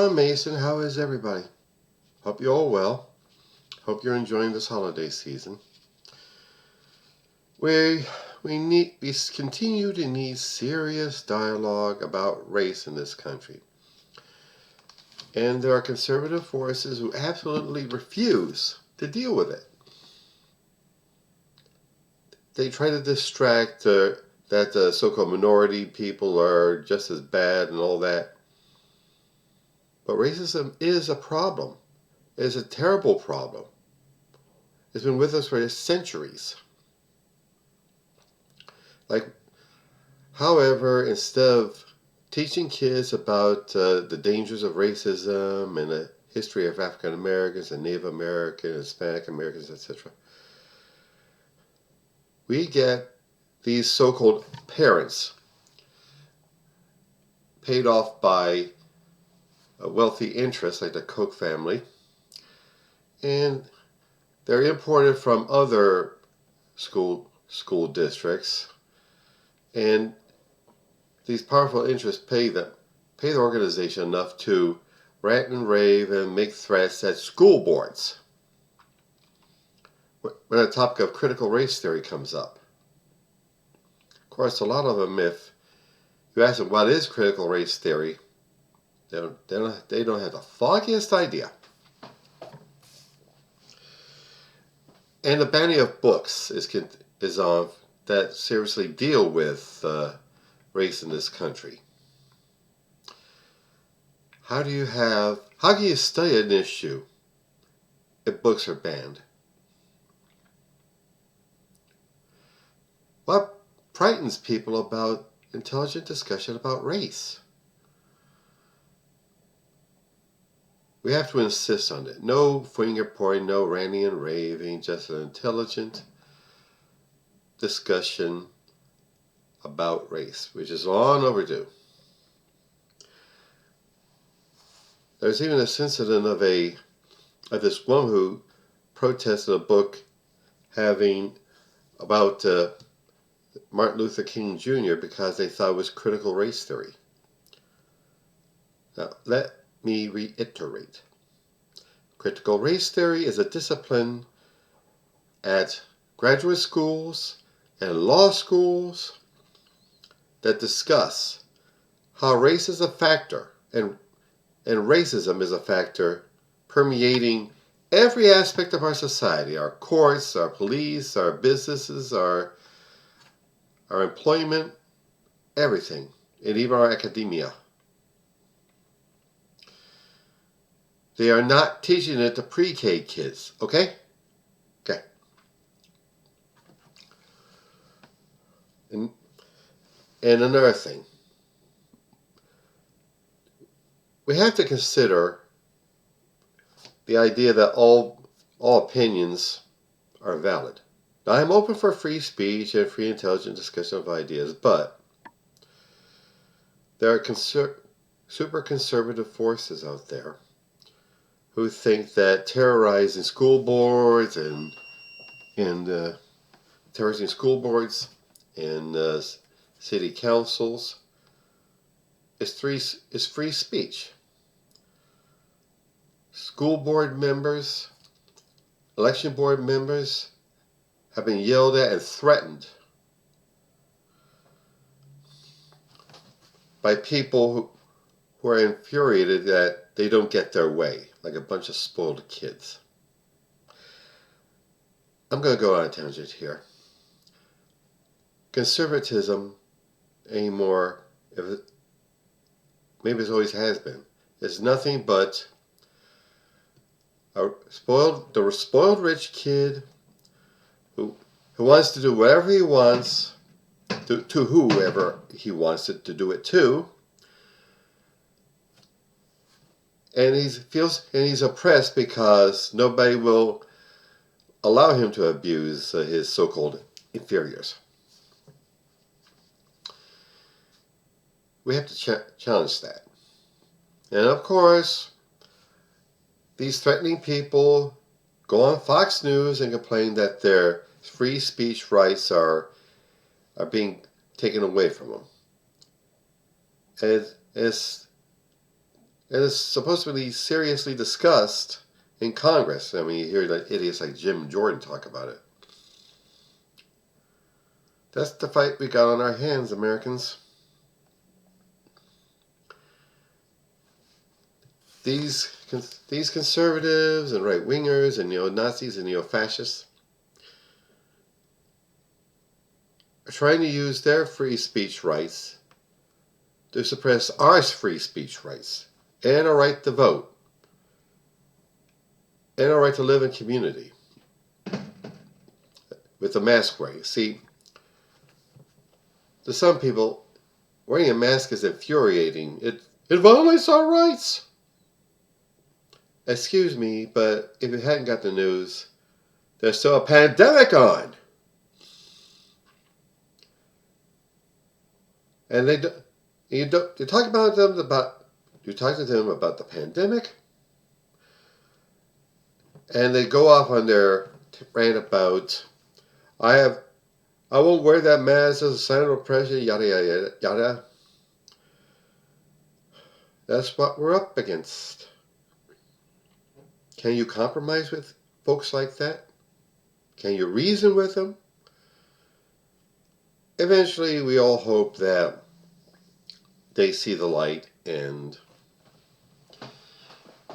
I'm Mason. How is everybody? Hope you're all well. Hope you're enjoying this holiday season. We continue to need serious dialogue about race in this country. And there are conservative forces who absolutely refuse to deal with it. They try to distract that the so-called minority people are just as bad and all that. But racism is a problem. It is a terrible problem. It's been with us for centuries. However, instead of teaching kids about the dangers of racism and the history of African Americans and Native Americans, Hispanic Americans, etc., we get these so-called parents paid off by a wealthy interests like the Koch family, and they're imported from other school districts, and these powerful interests pay the organization enough to rant and rave and make threats at school boards when the topic of critical race theory comes up. Of course, a lot of them, if you ask them what is critical race theory, they don't have the foggiest idea. And the banning of books is on that seriously deal with race in this country. How can you study an issue if books are banned? What frightens people about intelligent discussion about race? We have to insist on it. No finger pointing, no ranting and raving, just an intelligent discussion about race, which is long overdue. There's even this incident of this woman who protested a book about Martin Luther King Jr. because they thought it was critical race theory. Now, let me reiterate. Critical race theory is a discipline at graduate schools and law schools that discuss how race is a factor and racism is a factor permeating every aspect of our society, our courts, our police, our businesses, our employment, everything, and even our academia. They are not teaching it to pre-K kids, okay? Okay. And another thing. We have to consider the idea that all opinions are valid. Now, I'm open for free speech and free intelligent discussion of ideas, but there are super conservative forces out there who think that terrorizing school boards and city councils is free speech. School board members, election board members have been yelled at and threatened by people who are infuriated that they don't get their way, like a bunch of spoiled kids. I'm going to go on a tangent here. Conservatism anymore, maybe it always has been, is nothing but the spoiled rich kid who wants to do whatever he wants to whoever he wants it to do it to, and he's oppressed because nobody will allow him to abuse his so-called inferiors. We have to challenge that. And of course, these threatening people go on Fox News and complain that their free speech rights are being taken away from them. And it's and it's supposed to be seriously discussed in Congress. I mean, you hear like idiots like Jim Jordan talk about it. That's the fight we got on our hands, Americans. These conservatives and right wingers and neo-Nazis and neo-fascists are trying to use their free speech rights to suppress our free speech rights and our right to vote and our right to live in community with the mask wearing. See, to some people, wearing a mask is infuriating. It violates our rights. Excuse me, but if you hadn't got the news, there's still a pandemic on. And you talk to them about the pandemic, and they go off on their rant about I won't wear that mask as a sign of oppression, yada yada yada. That's what we're up against. Can you compromise with folks like that? Can you reason with them? Eventually, we all hope that they see the light and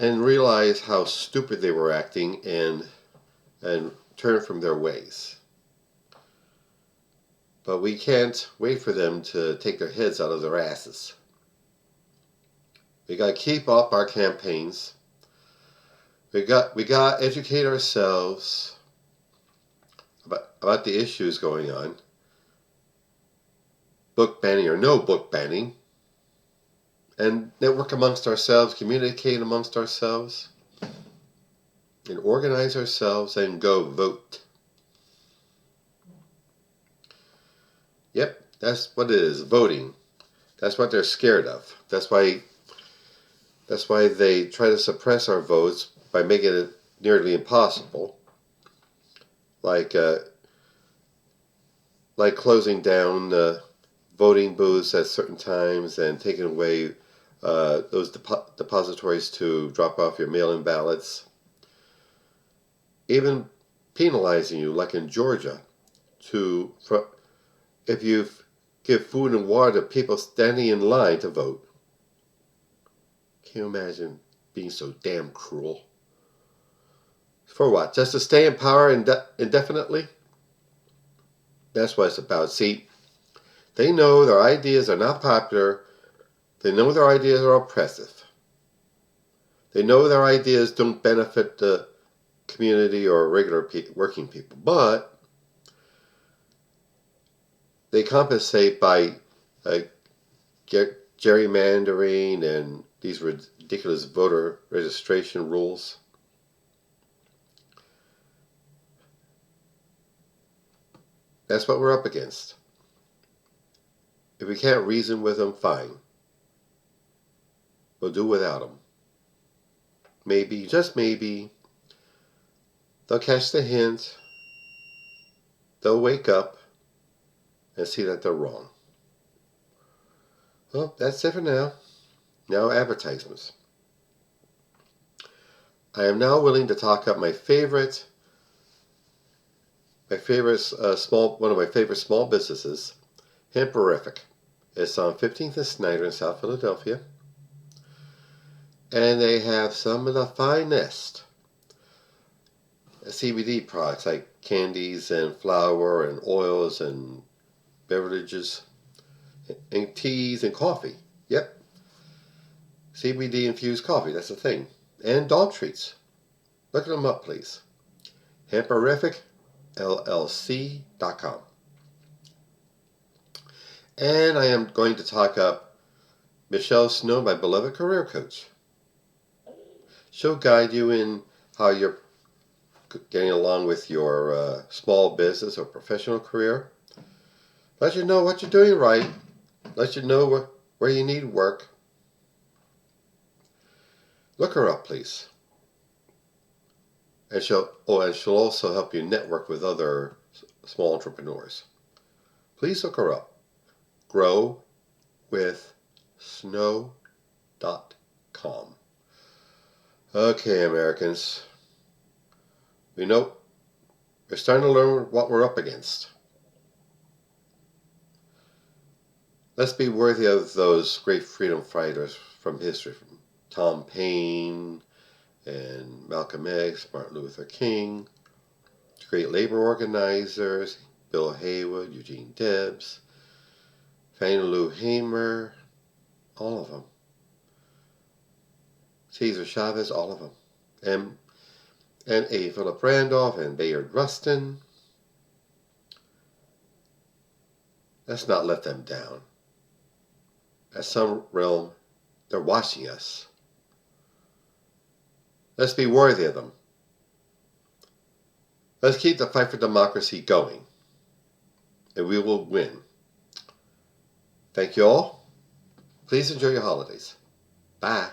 realize how stupid they were acting and turn from their ways. But we can't wait for them to take their heads out of their asses. We got to keep up our campaigns. We got to educate ourselves about the issues going on. Book banning or no book banning. And network amongst ourselves, communicate amongst ourselves, and organize ourselves and go vote. Yep, that's what it is, voting. That's what they're scared of. That's why they try to suppress our votes by making it nearly impossible. Like closing down voting booths at certain times and taking away those depositories to drop off your mail-in ballots. Even penalizing you, like in Georgia, if you give food and water to people standing in line to vote. Can you imagine being so damn cruel? For what? Just to stay in power indefinitely? That's what it's about. See, they know their ideas are not popular. They know their ideas are oppressive. They know their ideas don't benefit the community or regular working people. But they compensate by gerrymandering and these ridiculous voter registration rules. That's what we're up against. If we can't reason with them, fine. We'll do without them. Maybe, just maybe, they'll catch the hint. They'll wake up and see that they're wrong. Well, that's it for now. Now advertisements. I am now willing to talk up one of my favorite small businesses, Hemperific. It's on 15th and Snyder in South Philadelphia. And they have some of the finest CBD products like candies and flour and oils and beverages and teas and coffee. Yep. CBD infused coffee, that's the thing. And dog treats. Look them up, please. HemperificLLC.com. And I am going to talk up Michelle Snow, my beloved career coach. She'll guide you in how you're getting along with your small business or professional career. Let you know what you're doing right. Let you know where you need work. Look her up, please. And she'll also help you network with other small entrepreneurs. Please look her up. GrowWithSnow.com. calm. Okay, Americans. We know we're starting to learn what we're up against. Let's be worthy of those great freedom fighters from history, from Tom Paine and Malcolm X, Martin Luther King, great labor organizers, Bill Haywood, Eugene Debs, Fannie Lou Hamer, all of them. Cesar Chavez, all of them. And A. Philip Randolph and Bayard Rustin. Let's not let them down. At some realm, they're watching us. Let's be worthy of them. Let's keep the fight for democracy going, and we will win. Thank you all. Please enjoy your holidays. Bye.